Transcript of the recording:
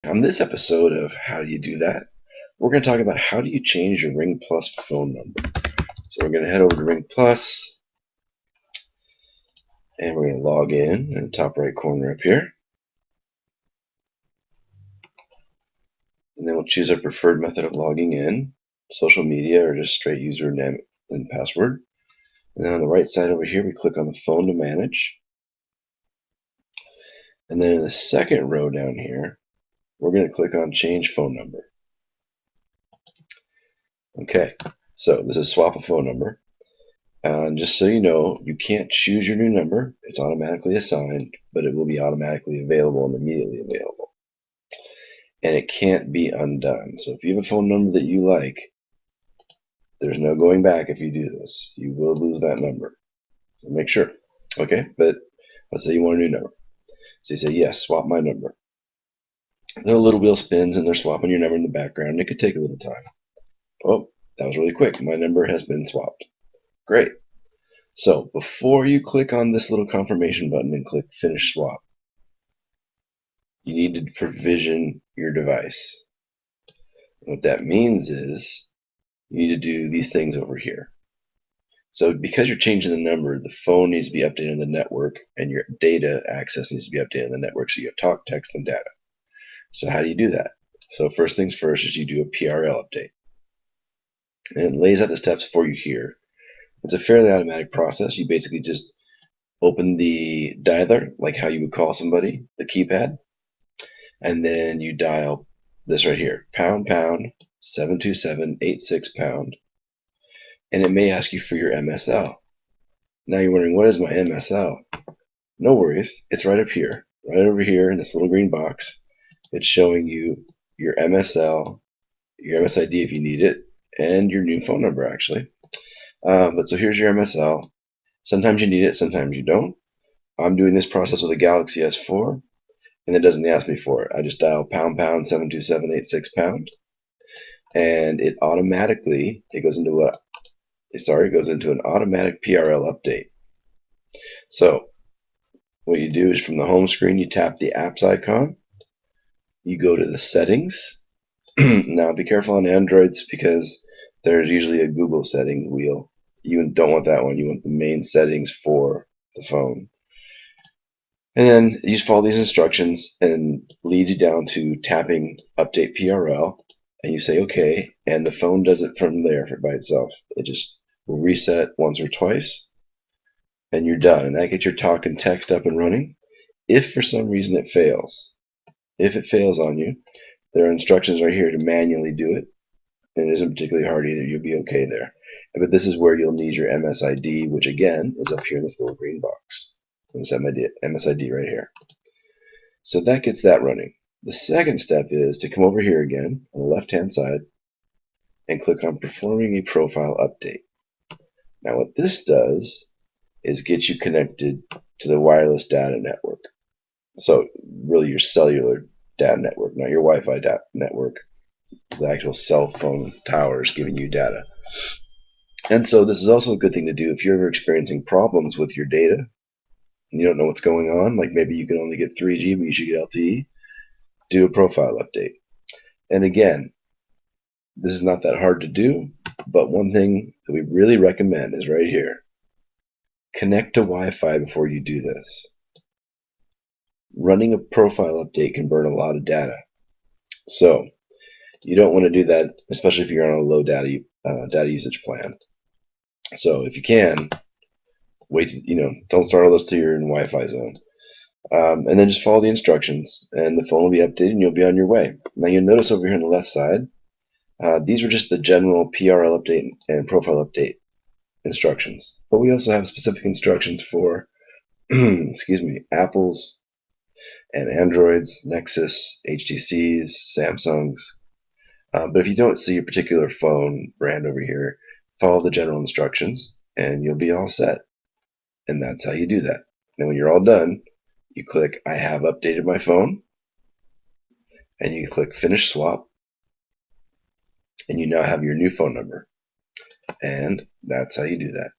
On this episode of How Do You Do That, we're going to talk about how do you change your RingPlus phone number. So we're going to head over to RingPlus, and we're going to log in the top right corner up here. And then we'll choose our preferred method of logging in, social media or just straight username and password. And then on the right side over here, we click on the phone to manage. And then in the second row down here, we're going to click on change phone number. Okay, so this is swap a phone number. And just so you know, you can't choose your new number. It's automatically assigned, but it will be automatically available and immediately available. And it can't be undone. So if you have a phone number that you like, there's no going back if you do this. You will lose that number. So make sure. Okay, but let's say you want a new number. So you say, yes, swap my number. Then a little wheel spins and they're swapping your number in the background. It could take a little time. Oh, that was really quick. My number has been swapped. Great. So before you click on this little confirmation button and click finish swap, you need to provision your device. And what that means is you need to do these things over here. So because you're changing the number, the phone needs to be updated on the network and your data access needs to be updated on the network. So you have talk, text, and data. So how do you do that? So first things first is you do a PRL update. And it lays out the steps for you here. It's a fairly automatic process. You basically just open the dialer, like how you would call somebody, the keypad, and then you dial this right here, pound pound 72786 pound, and it may ask you for your MSL. Now you're wondering, what is my MSL? No worries, it's right up here, right over here in this little green box. It's showing you your MSL, your MSID if you need it, and your new phone number actually. But so here's your MSL. Sometimes you need it, sometimes you don't. I'm doing this process with a Galaxy S4, and it doesn't ask me for it. I just dial pound pound 72786 pound, and it automatically goes into an automatic PRL update. So what you do is from the home screen, you tap the apps icon, you go to the settings. Now be careful on Androids because there's usually a Google setting wheel. You don't want that one. You want the main settings for the phone. And then you just follow these instructions and it leads you down to tapping update PRL, and you say okay, and the phone does it from there by itself. It just will reset once or twice and you're done. And that gets your talk and text up and running. If for some reason it fails, if it fails on you, there are instructions right here to manually do it. And it isn't particularly hard either. You'll be okay there. But this is where you'll need your MSID, which again is up here in this little green box. This MSID right here. So that gets that running. The second step is to come over here again on the left-hand side and click on performing a profile update. Now what this does is get you connected to the wireless data network. So really your cellular data network, not your Wi-Fi data network. The actual cell phone towers giving you data. And so this is also a good thing to do if you're ever experiencing problems with your data and you don't know what's going on, like maybe you can only get 3G but you should get LTE, do a profile update. And again, this is not that hard to do, but one thing that we really recommend is right here. Connect to Wi-Fi before you do this. Running a profile update can burn a lot of data. So you don't want to do that, especially if you're on a low data usage plan. So if you can, wait, don't start all this till you're in Wi-Fi zone. And then just follow the instructions and the phone will be updated and you'll be on your way. Now you'll notice over here on the left side, these are just the general PRL update and profile update instructions. But we also have specific instructions for, excuse me, Apples and Androids, Nexus, HTCs, Samsungs. But if you don't see a particular phone brand over here, follow the general instructions and you'll be all set. And that's how you do that. And when you're all done, you click I have updated my phone and you click finish swap and you now have your new phone number. And that's how you do that.